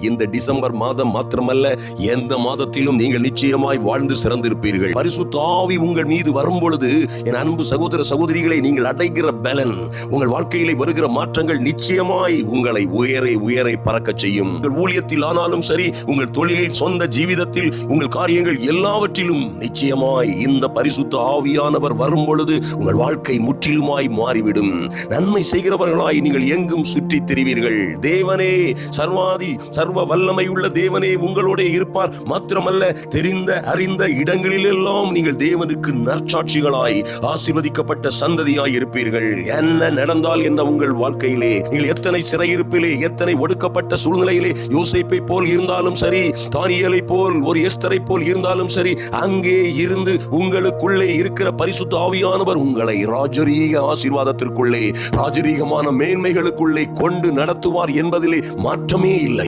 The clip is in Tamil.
இந்த டிசம்பர் மாதம் மாத்திரமல்ல, எந்த மாதத்திலும் நீங்கள் நிச்சயமாய் வாழ்ந்து சிறந்திருப்பீர்கள். பரிசுத்த ஆவி உங்கள் மீது வரும் பொழுது, என் அன்பு சகோதர சகோதரிகளை, நீங்கள் அடைகிற பலன், உங்கள் வாழ்க்கையிலே வருகிற மாற்றங்கள் நிச்சயமாய் உங்களை உயரை உயரை பறக்க செய்யும். உங்கள் ஊழியத்தில் ஆனாலும் சரி, உங்கள் தொழிலில், சொந்த ஜீவிதத்தில், உங்கள் காரியங்கள் எல்லாவற்றிலும் நிச்சயமாய் இந்த பரிசுத்த ஆவியானவர் வரும் பொழுது உங்கள் வாழ்க்கை முற்றிலுமாய் மாறிவிடும். நன்மை செய்கிறவர்களாய் நீங்கள் எங்கும் சுற்றித் திரிவீர்கள். தேவனே, சர்வ வல்லமை உள்ள தேவனே உங்களோட இருப்பார். மாத்திரமல்ல, தெரிந்த அறிந்த இடங்களிலெல்லாம் நீங்கள் தேவனுக்கு நற்சாட்சிகளாய் ஆசீர்வதிக்கப்பட்ட சந்ததியாய் இருப்பீர்கள். என்ன நடந்தால் என்ன உங்கள் வாழ்க்கையிலே, நீங்கள் எத்தனை சிறையிருப்பிலே, எத்தனை ஒடுக்கப்பட்ட சூழ்நிலையிலே யோசேப்பை போல் இருந்தாலும் சரி, தானியேலை போல், ஒரு எஸ்தரை போல் இருந்தாலும் சரி, அங்கே இருந்து உங்களுக்குள்ளே இருக்கிற பரிசுத்த ஆவியானவர் உங்களை ராஜரீக ஆசீர்வாதத்திற்குள்ளே, ராஜரீகமான மேன்மைகளுக்குள்ளே கொண்டு நடத்துவார் என்பதிலே மாற்றமே இல்லை.